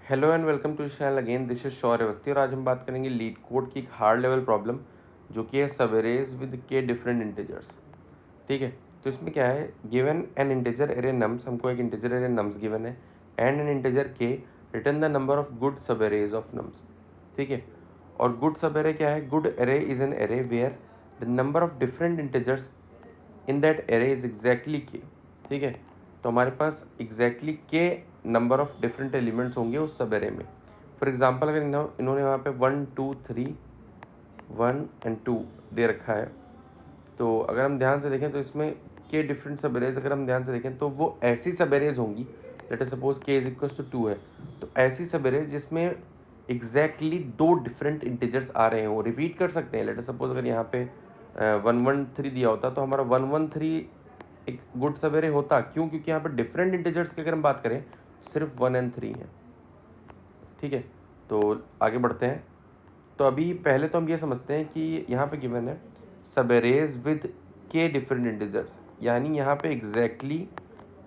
Hello and welcome to channel again. This is Shaurya Awasthi और आज हम बात करेंगे लीड कोड की एक हार्ड लेवल प्रॉब्लम जो कि है subarrays with K different integers. ठीक है, तो इसमें क्या है, given an integer array nums, हमको एक इंटीजर एरे नम्स गिवन है and an integer K, return the number of good subarrays of nums. ठीक है, और गुड सबएरे क्या है, good array is an array where the number of different integers in that array is exactly K. ठीक है, तो हमारे पास एग्जैक्टली के नंबर ऑफ डिफरेंट एलिमेंट्स होंगे उस सब एरे में। फॉर एग्जांपल अगर इन्होंने वहाँ पे 1 2 3 1 एंड 2 दे रखा है, तो अगर हम ध्यान से देखें तो इसमें के डिफरेंट सब एरेज अगर हम ध्यान से देखें तो वो ऐसी सब एरेज होंगी, लेट अस सपोज के इज इक्वल टू 2 है, तो ऐसी सब एरेज जिसमें एग्जैक्टली दो डिफरेंट इंटीजर्स आ रहे हो, रिपीट कर सकते हैं। लेट अस सपोज अगर यहाँ पे 1 1 3 दिया होता तो हमारा 1 1 3 एक गुड सवेरे होता। क्यों? क्योंकि यहाँ पर डिफरेंट इंटीजर्स की अगर हम बात करें सिर्फ 1 एंड 3 है। ठीक है, तो आगे बढ़ते हैं। तो अभी पहले तो हम ये समझते हैं कि यहाँ पे गिवन है subarrays with K different integers, यानी यहाँ पे एग्जैक्टली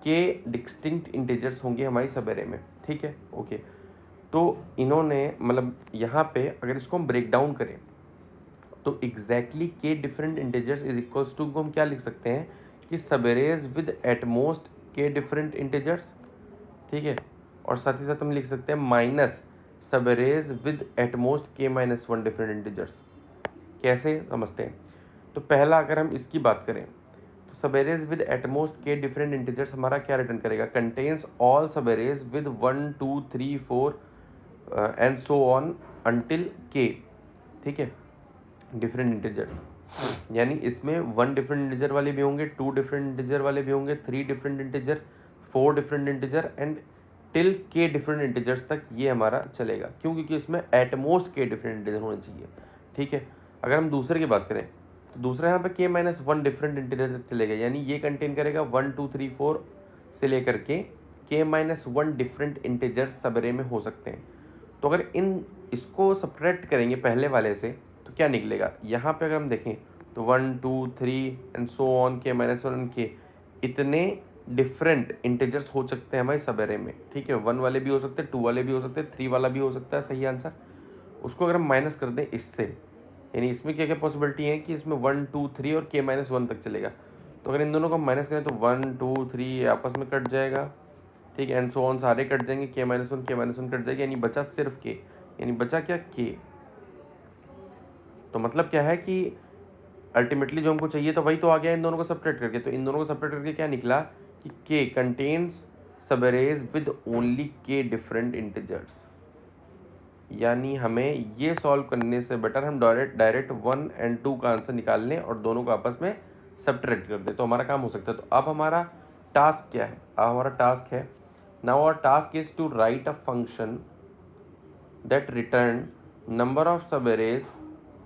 के डिस्टिंक्ट इंटीजर्स होंगे हमारी सबएरे में। ठीक है, ओके। तो इन्होंने मतलब यहाँ पे अगर इसको हम ब्रेक डाउन करें तो exactly K different integers is equals to को हम क्या लिख सकते हैं कि subarrays with at most K different integers. ठीक है, और साथ ही साथ हम लिख सकते हैं माइनस सबएरेज विद एटमोस्ट के -1 डिफरेंट इंटीजर्स। कैसे समझते हैं? तो पहला अगर हम इसकी बात करें तो subarrays with at most K different integers हमारा क्या रिटर्न करेगा, contains all subarrays with 1 2 3 4 and so on until K. ठीक है, डिफरेंट इंटीजर्स, यानी इसमें 1 डिफरेंट इंटीजर वाले भी होंगे, 2 डिफरेंट इंटीजर वाले भी होंगे, 3 different integer, 4 different integer and till के डिफरेंट इंटीजर्स तक ये हमारा चलेगा। क्यों? क्योंकि इसमें एटमोस्ट के डिफरेंट इंटीजर होने चाहिए। ठीक है, अगर हम दूसरे की बात करें तो दूसरा यहाँ पे के -1 डिफरेंट इंटीजर तक चलेगा, यानी ये कंटेन करेगा 1 2 3 4 से लेकर के -1 डिफरेंट इंटीजर्स सब अरे में हो सकते हैं। तो अगर इन इसको सब्ट्रैक्ट करेंगे पहले वाले से तो क्या निकलेगा, यहाँ पे अगर हम देखें तो 1 2 3 एंड सो ऑन के -1 के इतने डिफरेंट इंटीजर्स हो सकते हैं हमारे सब एरे में। ठीक है, 1 वाले भी हो सकते हैं, 2 वाले भी हो सकते हैं, 3 वाला भी हो सकता है। सही आंसर उसको अगर हम माइनस कर दें इससे, यानी इसमें क्या क्या पॉसिबिलिटी है कि इसमें 1 2 3 और के -1 तक चलेगा। तो अगर इन दोनों को हम माइनस करें तो 1 2 3 आपस में कट जाएगा। ठीक है, एंड सो ऑन सारे कट जाएंगे, के -1 कट जाएगा, यानी बचा सिर्फ के, यानी बचा क्या, के। तो मतलब क्या है कि अल्टीमेटली जो हमको चाहिए तो वही तो आ गया इन दोनों को सेपरेट करके। तो इन दोनों को सेपरेट करके क्या निकला कि के कंटेन्स सबएरेज विद ओनली के डिफरेंट इंटीजर्स। यानी हमें ये सॉल्व करने से बेटर हम डायरेक्ट 1 एंड 2 का आंसर निकाल लें और दोनों को आपस में सब्ट्रैक्ट कर दें, तो हमारा काम हो सकता है। तो अब हमारा टास्क क्या है, अब हमारा टास्क है, now our task is to write a function that return number of subarrays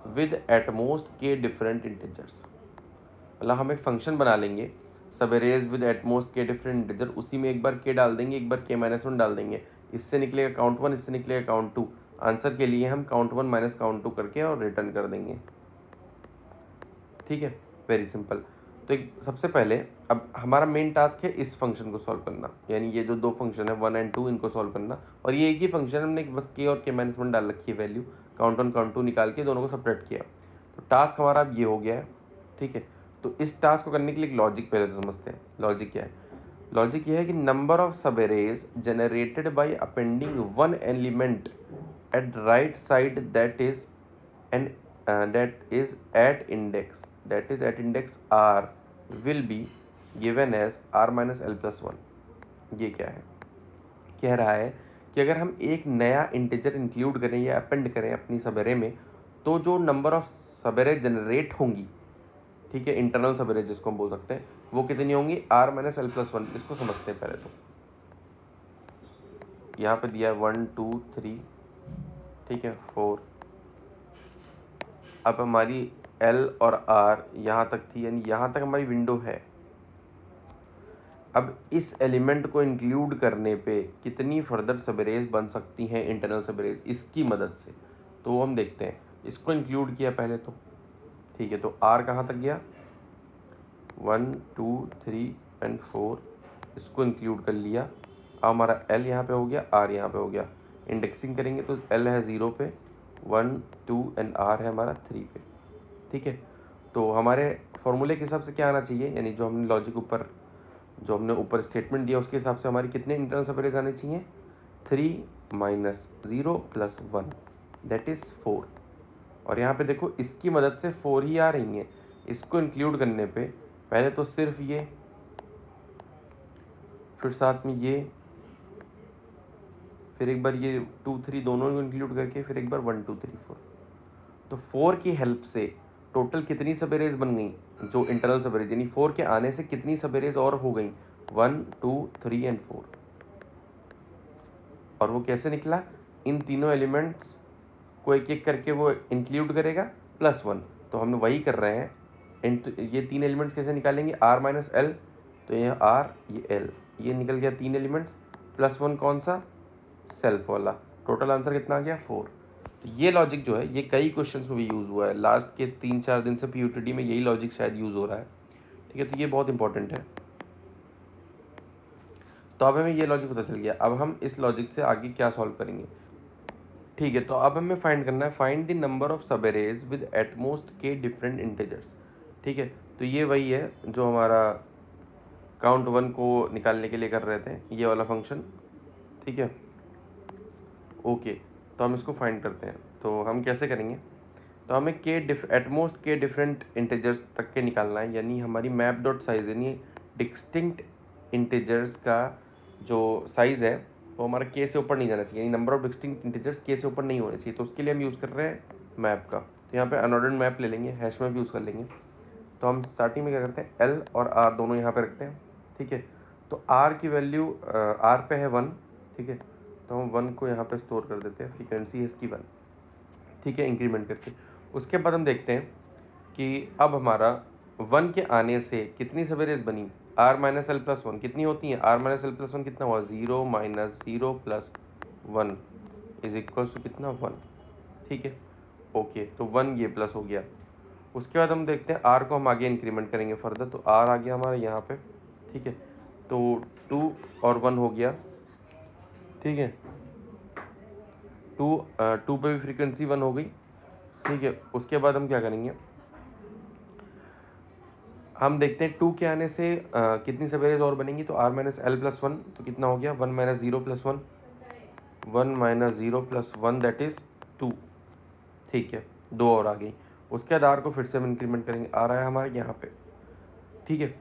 with at most K different integers. मतलब हम एक फंक्शन बना लेंगे subarrays with at most K different integer, उसी में एक बार के डाल देंगे, एक बार के -1 डाल देंगे, इससे निकलेगा काउंट 1, इससे निकलेगा काउंट 2। आंसर के लिए हम काउंट 1 माइनस काउंट 2 करके और रिटर्न कर देंगे। ठीक है, वेरी सिंपल। तो एक सबसे पहले अब हमारा मेन टास्क है इस फंक्शन को सॉल्व करना, यानी ये जो दो फंक्शन है 1 एंड 2 इनको सॉल्व करना, और ये एक ही फंक्शन हमने बस के और के -1 डाल रखी है वैल्यू, काउंट 1 काउंट 2 निकाल के दोनों को सेपरेट किया। तो टास्क हमारा अब ये हो गया है। ठीक है, तो इस टास्क को करने के लिए लॉजिक पहले तो समझते हैं। लॉजिक क्या है? लॉजिक ये है कि number of subarrays generated by appending one element at right side that is an that is at index r will be given as r-l+1। ये क्या है? कह रहा है कि अगर हम एक नया इंटीजर इंक्लूड करें या अपेंड करें अपनी सबएरे में, तो जो नंबर ऑफ सबएरे जनरेट होंगी, ठीक है, इंटरनल सबएरे जिसको हम बोल सकते हैं, वो कितनी होंगी, r-l+1। इसको समझते हैं पहले। तो यहाँ पे दिया है 1 2 3, ठीक है, 4। अब हमारी एल और आर यहाँ तक थी, यानी यहाँ तक हमारी विंडो है। अब इस एलिमेंट को इंक्लूड करने पे कितनी फर्दर सबरेज बन सकती हैं इंटरनल सबरेज इसकी मदद से, तो वो हम देखते हैं। इसको इंक्लूड किया पहले तो, ठीक है, तो आर कहाँ तक गया, 1 2 3 एंड 4, इसको इंक्लूड कर लिया। अब हमारा एल यहाँ पे हो गया, आर यहाँ पे हो गया। इंडेक्सिंग करेंगे तो L है 0 पे, 1 2 एंड R है हमारा 3 पे। ठीक है, तो हमारे फॉर्मूले के हिसाब से क्या आना चाहिए, यानी जो हमने लॉजिक ऊपर जो हमने ऊपर स्टेटमेंट दिया उसके हिसाब से हमारी कितने इंटरनल सब एरेज आने चाहिए, 3 माइनस 0 प्लस 1 दैट इज़ 4। और यहाँ पे देखो इसकी मदद से 4 ही आ रही हैं। इसको इंक्लूड करने पे पहले तो सिर्फ ये, फिर साथ में ये, फिर एक बार ये 2 3 दोनों को इंक्लूड करके फिर एक बार 1 2 3 4। तो 4 की हेल्प से टोटल कितनी सब एरेज बन गई, जो इंटरनल सब एरेज, यानी 4 के आने से कितनी सब एरेज और हो गई, 1 2 3 एंड 4। और वो कैसे निकला, इन तीनों एलिमेंट्स को एक एक करके वो इंक्लूड करेगा प्लस 1। तो हम वही कर रहे हैं। ये तीन एलिमेंट्स कैसे निकालेंगे, R माइनस एल, तो ये R ये L, ये निकल गया 3 एलिमेंट्स, प्लस 1 कौन सा, सेल्फ वाला। टोटल आंसर कितना आ गया, 4। तो ये लॉजिक जो है ये कई क्वेश्चंस में भी यूज़ हुआ है। लास्ट के 3-4 दिन से PUTD में यही लॉजिक शायद यूज़ हो रहा है। ठीक है, तो ये बहुत इंपॉर्टेंट है। तो अब हमें ये लॉजिक पता चल गया। अब हम इस लॉजिक से आगे क्या सॉल्व करेंगे। ठीक है, तो अब हमें फाइंड करना है, फाइंड द नंबर ऑफ सब arrays with at most K different integers. ठीक है, तो ये वही है जो हमारा काउंट 1 को निकालने के लिए कर रहे थे, ये वाला फंक्शन। ठीक है, ओके, तो हम इसको फाइंड करते हैं। तो हम कैसे करेंगे, तो हमें एटमोस्ट के डिफरेंट इंटीजर्स तक के निकालना है, यानी हमारी मैप डॉट साइज, यानी डिस्टिंक्ट इंटीजर्स का जो साइज़ है वो हमारा के से ऊपर नहीं जाना चाहिए, यानी नंबर ऑफ डिस्टिंक्ट इंटीजर्स के से ऊपर नहीं होने चाहिए। तो उसके लिए हम यूज़ कर रहे हैं मैप का। तो यहाँ पे अनऑर्डर्ड मैप ले लेंगे, हैश मैप यूज़ कर लेंगे। तो हम स्टार्टिंग में क्या करते हैं, एल और आर दोनों यहाँ पे रखते हैं। ठीक है, तो आर की वैल्यू आर पे है 1। ठीक है, तो हम 1 को यहाँ पे स्टोर कर देते हैं, फ्रीक्वेंसी है इसकी 1। ठीक है, इंक्रीमेंट करके। उसके बाद हम देखते हैं कि अब हमारा 1 के आने से कितनी सब एरेज बनी, आर माइनस एल प्लस 1 कितनी होती है, आर माइनस एल प्लस 1 कितना हुआ, 0 minus 0 plus 1 is equal to कितना, 1। ठीक है, ओके, तो 1 ये प्लस हो गया। उसके बाद हम देखते हैं आर को हम आगे इंक्रीमेंट करेंगे फर्दर, तो आर आ गया हमारा यहाँ पे। ठीक है, तो 2 और 1 हो गया। ठीक है, 2 पे भी फ्रीक्वेंसी 1 हो गई। ठीक है, उसके बाद हम क्या करेंगे, हम देखते हैं 2 के आने से कितनी सब एरेज और बनेंगी, तो आर माइनस एल प्लस 1 तो कितना हो गया, 1 minus 0 plus 1, 1 minus 0 plus 1 that is 2। ठीक है, 2 और आ गई। उसके बाद आर को फिर से हम इंक्रीमेंट करेंगे, आ रहा है हमारे यहाँ पे। ठीक है,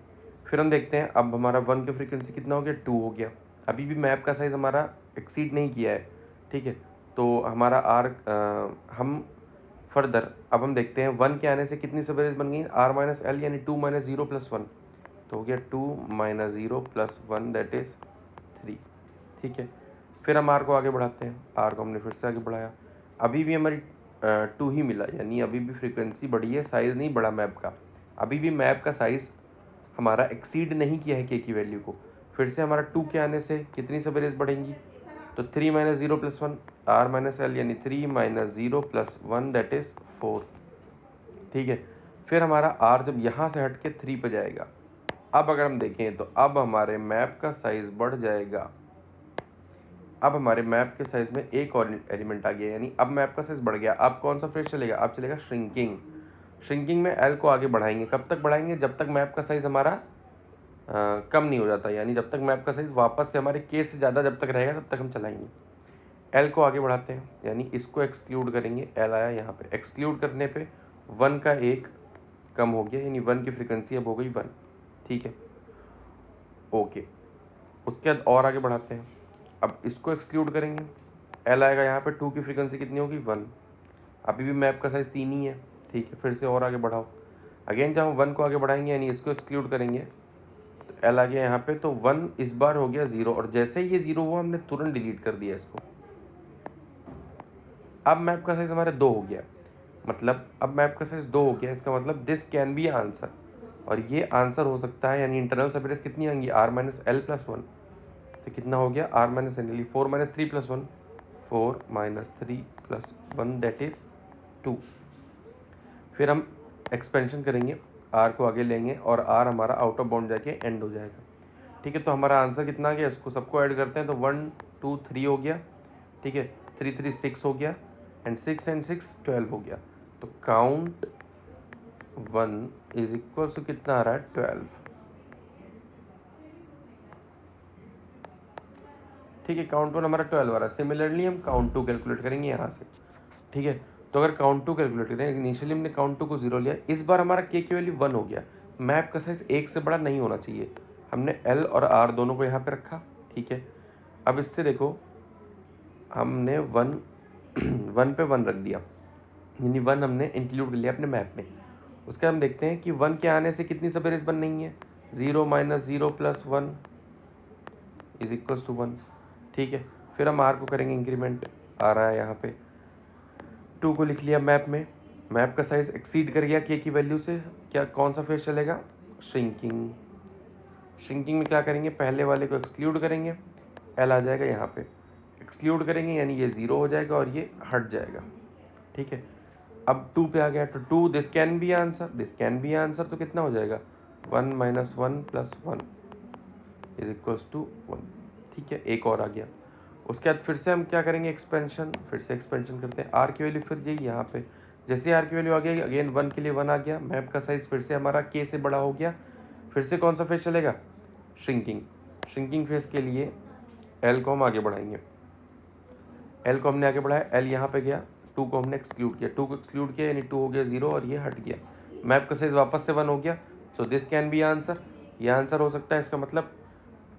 फिर हम देखते हैं अब हमारा 1 की फ्रीक्वेंसी कितना हो गया, 2 हो गया। अभी भी मैप का साइज़ हमारा एक्सीड नहीं किया है। ठीक है, तो हमारा आर हम फर्दर अब हम देखते हैं 1 के आने से कितनी सब एरेज बन गई, आर माइनस एल, यानी 2 माइनस 0 प्लस 1, तो हो गया 2 माइनस 0 प्लस 1 दैट इज़ 3। ठीक है, फिर हम आर को आगे बढ़ाते हैं, आर को हमने फिर से आगे बढ़ाया, अभी भी हमारी 2 ही मिला, यानी अभी भी फ्रीक्वेंसी बढ़ी है, साइज़ नहीं बढ़ा मैप का। अभी भी मैप का साइज़ हमारा एक्सीड नहीं किया है के की वैल्यू को। फिर से हमारा 2 के आने से कितनी सब एरेज बढ़ेंगी, तो 3 minus 0 plus 1, R minus L, यानी 3 माइनस 0 प्लस 1 दैट इज़ 4। ठीक है, फिर हमारा आर जब यहाँ से हट के 3 पे जाएगा, अब अगर हम देखें तो अब हमारे मैप का साइज़ बढ़ जाएगा। अब हमारे मैप के साइज़ में एक और एलिमेंट आ गया, यानी अब मैप का साइज़ बढ़ गया। अब कौन सा फेज चलेगा, अब चलेगा श्रिंकिंग। श्रिंकिंग में एल को आगे बढ़ाएंगे, कब तक बढ़ाएंगे, जब तक मैप का साइज़ हमारा कम नहीं हो जाता, यानी जब तक मैप का साइज़ वापस से हमारे के से ज़्यादा जब तक रहेगा तब तक हम चलाएंगे। एल को आगे बढ़ाते हैं, यानी इसको एक्सक्लूड करेंगे, एल आया यहाँ पे, एक्सक्लूड करने पे 1 का 1 कम हो गया, यानी 1 की फ्रीक्वेंसी अब हो गई 1। ठीक है, ओके, उसके बाद और आगे बढ़ाते हैं, अब इसको एक्सक्लूड करेंगे, एल आएगा यहाँ पे, 2 की फ्रीक्वेंसी कितनी होगी, 1। अभी भी मैप का साइज़ 3 ही है। ठीक है, फिर से और आगे बढ़ाओ, अगेन जब हम 1 को आगे बढ़ाएंगे यानी इसको एक्सक्लूड करेंगे, तो एल आ गया यहाँ पे, तो 1 इस बार हो गया 0, और जैसे ही ये 0 हुआ हमने तुरंत डिलीट कर दिया इसको। अब मैप का साइज़ हमारा 2 हो गया, मतलब अब मैप का साइज़ 2 हो गया, इसका मतलब दिस कैन बी आंसर, और ये आंसर हो सकता है, यानी इंटरनल सब एरेज कितनी आएंगी, आर माइनस एल प्लस 1, तो कितना हो गया, R minus L, 4 minus 3 plus 1, 4 minus 3 plus 1 that is 2। फिर हम एक्सपेंशन करेंगे, आर को आगे लेंगे और आर हमारा आउट ऑफ बाउंड जाके एंड हो जाएगा। ठीक है, तो हमारा आंसर कितना आ गया, इसको सबको ऐड करते हैं, तो 1 2 3 हो गया, ठीक है, 3 3 6 हो गया, एंड 6 एंड 6 12 हो गया। तो काउंट 1 इज इक्वल टू कितना आ रहा है, 12। ठीक है, काउंट 1 हमारा 12 आ रहा है। सिमिलरली हम काउंट 2 कैलकुलेट करेंगे यहाँ से। ठीक है, तो अगर काउंट 2 कैलकुलेट करें, इनिशियली हमने काउंट 2 को 0 लिया, इस बार हमारा के की वैल्यू 1 हो गया। मैप का साइज 1 से बड़ा नहीं होना चाहिए, हमने एल और आर दोनों को यहाँ पे रखा। ठीक है, अब इससे देखो, हमने 1 1 पे 1 रख दिया, यानी 1 हमने इंक्लूड कर लिया अपने मैप में। उसके हम देखते हैं कि 1 के आने से कितनी सबेरेज बन रही है, 0 minus 0 plus 1 is equals to 1। ठीक है, फिर हम आर को करेंगे इंक्रीमेंट, आ रहा है यहाँ पे 2 को लिख लिया मैप में। मैप का साइज एक्सीड कर गया के की वैल्यू से, क्या कौन सा फेज चलेगा, श्रिंकिंग। श्रिंकिंग में क्या करेंगे, पहले वाले को एक्सक्लूड करेंगे, एल आ जाएगा यहाँ पे, एक्सक्लूड करेंगे यानी ये 0 हो जाएगा और ये हट जाएगा। ठीक है, अब 2 पे आ गया, तो 2 this can be answer, this can be answer, तो कितना हो जाएगा 1 minus 1 plus 1 is equals to 1। ठीक है, एक और आ गया। उसके बाद फिर से हम क्या करेंगे, एक्सपेंशन, फिर से एक्सपेंशन करते हैं। आर की वैल्यू फिर यही यहाँ पे, जैसे आर की वैल्यू आ गई अगेन 1 के लिए 1 आ गया, मैप का साइज फिर से हमारा के से बड़ा हो गया। फिर से कौन सा फेज चलेगा, श्रिंकिंग। श्रिंकिंग फेज के लिए एल को हम आगे बढ़ाएंगे, एल को हमने आगे बढ़ाया, एल यहाँ पे गया, 2 को हमने एक्सक्लूड किया, 2 को एक्सक्लूड किया यानी 2 हो गया 0 और ये हट गया। मैप का साइज वापस से 1 हो गया, so this can be answer, ये आंसर हो सकता है। इसका मतलब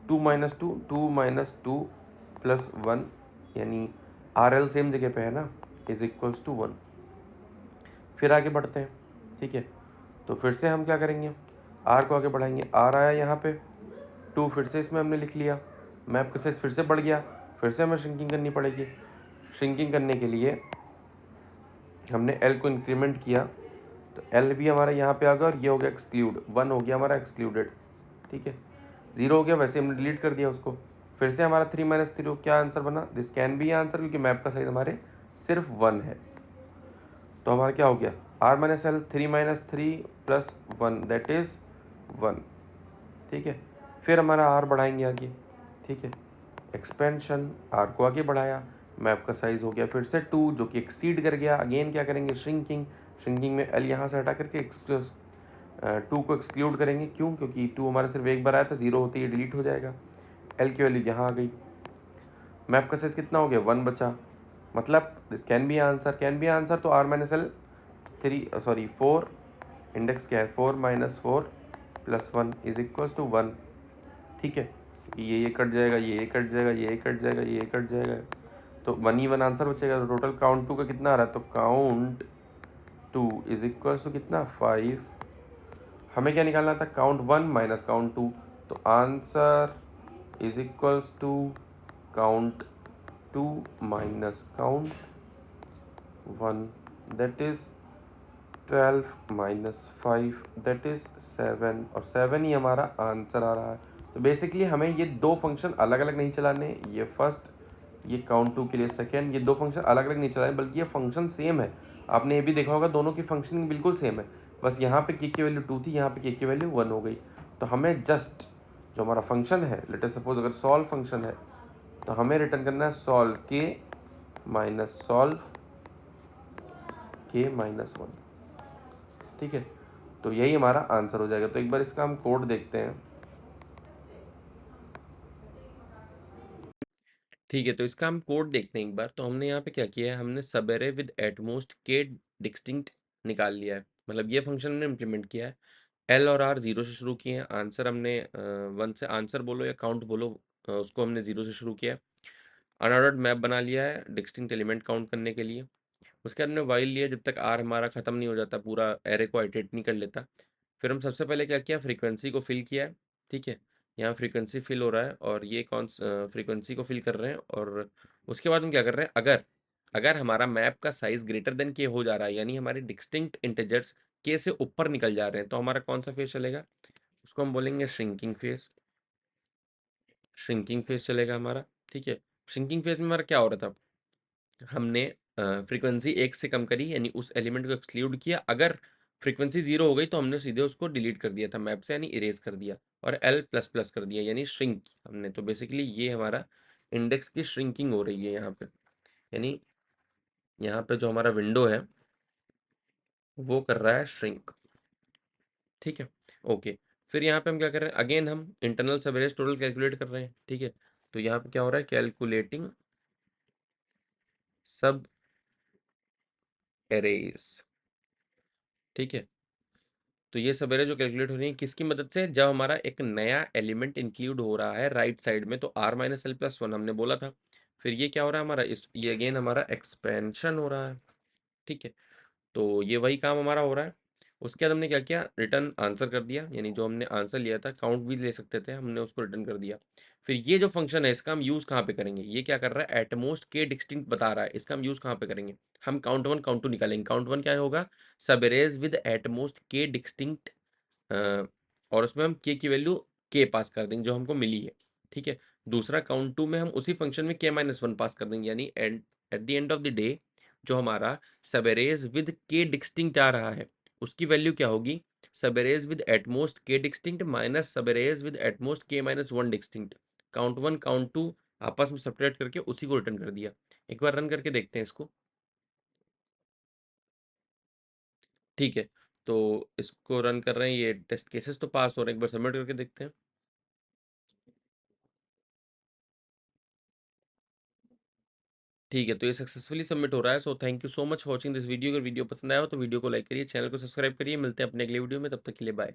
2 माइनस 2, 2 माइनस 2 प्लस 1, यानी आर एल सेम जगह पे है ना, इज इक्वल्स टू 1। फिर आगे बढ़ते हैं। ठीक है, तो फिर से हम क्या करेंगे, आर को आगे बढ़ाएंगे, आर आया यहाँ पे, 2 फिर से इसमें हमने लिख लिया, मैप का साइज फिर से बढ़ गया, फिर से हमें श्रिंकिंग करनी पड़ेगी। श्रिंकिंग करने के लिए हमने एल को इंक्रीमेंट किया, तो एल भी हमारा यहाँ पे आ गया और ये हो गया एक्सक्लूड, 1 हो गया हमारा एक्सक्लूडेड। ठीक है, 0 हो गया, वैसे हमने डिलीट कर दिया उसको। फिर से हमारा 3 माइनस 3 क्या आंसर बना, दिस कैन बी आंसर, क्योंकि मैप का साइज हमारे सिर्फ 1 है। तो हमारा क्या हो गया, R minus L, 3 minus 3 plus 1 that is 1। ठीक है, फिर हमारा आर बढ़ाएंगे आगे। ठीक है, एक्सपेंशन, आर को आगे बढ़ाया, मैप का साइज हो गया फिर से 2 जो कि एक्सीड कर गया। अगेन क्या करेंगे, श्रिंकिंग। श्रिंकिंग में एल यहाँ से हटा करके 2 को एक्सक्लूड करेंगे, क्यों, क्योंकि 2 हमारा सिर्फ एक बार आया था, 0 होते ही डिलीट हो जाएगा। एल की वैल्यू यहाँ आ गई, मैप का साइज कितना हो गया, 1 बचा, मतलब this can be answer, can be answer. तो आर माइनस एल 4, इंडेक्स क्या है 4 minus 4 plus 1 is equals to 1। ठीक है, ये कट जाएगा, ये कट जाएगा, ये कट जाएगा, ये कट जाएगा, तो 1 ही 1 आंसर बचेगा। तो टोटल काउंट 2 का कितना आ रहा है, तो काउंट 2 इज इक्वल्स टू कितना 5। हमें क्या निकालना था, काउंट 1 माइनस काउंट 2, तो answer is equals to count 2 minus count 1 that is 12 minus 5 that is 7, और 7 ही हमारा आंसर आ रहा है। तो बेसिकली हमें ये दो फंक्शन अलग अलग नहीं चलाने, ये फर्स्ट, ये काउंट 2 के लिए सेकेंड, ये दो फंक्शन अलग अलग नहीं चलाने, बल्कि ये फंक्शन सेम है। आपने ये भी देखा होगा, दोनों की फंक्शनिंग बिल्कुल सेम है, बस यहाँ पे के की वैल्यू 2 थी, यहाँ पे के की वैल्यू 1 हो गई। तो हमें जस्ट जो हमारा फंक्शन है, लेट अस सपोज अगर सॉल्व फंक्शन है, तो हमें रिटर्न करना है सॉल्व के माइनस सॉल्व के माइनस 1। ठीक है, तो यही हमारा आंसर हो जाएगा। तो एक बार इसका हम कोड देखते हैं। ठीक है, तो इसका हम कोड देखते हैं एक बार। तो हमने यहाँ पे क्या किया है, हमने सब array with at most K distinct निकाल लिया है, मतलब ये फंक्शन हमने इम्प्लीमेंट किया है। एल और आर 0 से शुरू किए हैं, आंसर हमने 1 से, आंसर बोलो या काउंट बोलो, उसको हमने 0 से शुरू किया है। अनऑर्डर्ड मैप बना लिया है डिस्टिंक्ट एलिमेंट काउंट करने के लिए। उसके बाद हमने वाइल लिया जब तक आर हमारा ख़त्म नहीं हो जाता, पूरा एरे को आइटरेट नहीं कर लेता। फिर हम सबसे पहले क्या किया, फ्रीक्वेंसी को फिल किया है। ठीक है, यहाँ फ्रीक्वेंसी फिल हो रहा है और ये कौन फ्रीक्वेंसी को फिल कर रहे हैं। और उसके बाद हम क्या कर रहे हैं, अगर अगर हमारा मैप का साइज ग्रेटर देन के हो जा रहा है, यानी हमारे डिस्टिंक्ट इंटीजर्स के से ऊपर निकल जा रहे हैं, तो हमारा कौन सा फेज चलेगा, उसको हम बोलेंगे श्रिंकिंग फेज। श्रिंकिंग फेज चलेगा हमारा। ठीक है, श्रिंकिंग फेज में हमारा क्या हो रहा था, हमने फ्रीक्वेंसी 1 से कम करी, यानी उस एलिमेंट को एक्सक्लूड किया। अगर फ्रीक्वेंसी 0 हो गई तो हमने सीधे उसको डिलीट कर दिया था मैप से, यानी इरेज कर दिया, और एल प्लस प्लस कर दिया, यानी श्रिंक हमने। तो बेसिकली ये हमारा इंडेक्स की श्रिंकिंग हो रही है यहाँ पे। यानी यहाँ पे जो हमारा विंडो है वो कर रहा है श्रिंक। ठीक है, ओके। फिर यहाँ पे हम क्या कर रहे हैं, अगेन हम इंटरनल सब एरेज टोटल कैलकुलेट कर रहे हैं। ठीक है, तो यहाँ पे क्या हो रहा है, कैलकुलेटिंग सब एरेज। ठीक है, तो ये सब एरे जो कैलकुलेट हो रही है किसकी मदद से, जब हमारा एक नया एलिमेंट इंक्लूड हो रहा है राइट साइड में, तो r minus L plus one हमने बोला था। फिर ये क्या हो रहा है हमारा, इस ये अगेन हमारा एक्सपेंशन हो रहा है। ठीक है, तो ये वही काम हमारा हो रहा है। उसके बाद हमने क्या किया, रिटर्न आंसर कर दिया, यानी जो हमने आंसर लिया था, काउंट भी ले सकते थे, हमने उसको रिटर्न कर दिया। फिर ये जो फंक्शन है इसका हम यूज़ कहाँ पे करेंगे, ये क्या कर रहा है, एटमोस्ट के डिस्टिंक्ट बता रहा है, इसका हम यूज़ कहाँ पे करेंगे, हम काउंट वन काउंट टू निकालेंगे। काउंट वन क्या होगा, सब arrays with at most K distinct, और उसमें हम के की वैल्यू के पास कर देंगे जो हमको मिली है। ठीक है, दूसरा काउंट टू में हम उसी फंक्शन में के माइनस वन पास कर देंगे, यानी at the end of the day जो हमारा सबेरेज विद के डिस्टिंक्ट आ रहा है उसकी वैल्यू क्या होगी, subarrays with at most K distinct minus subarrays with at most K minus one distinct. Count one count two आपस में सेपरेट करके उसी को रिटर्न कर दिया। एक बार रन करके देखते हैं इसको। ठीक है, तो इसको रन कर रहे हैं, ये टेस्ट केसेस तो पास हो रहे हैं, एक बार सबमिट करके देखते हैं। ठीक है, तो ये सक्सेसफुली सबमिट हो रहा है। So thank you so much for watching this video. अगर वीडियो पसंद आया हो तो वीडियो को लाइक करिए, चैनल को सब्सक्राइब करिए। मिलते हैं अपने अगले वीडियो में, तब तक के लिए बाय।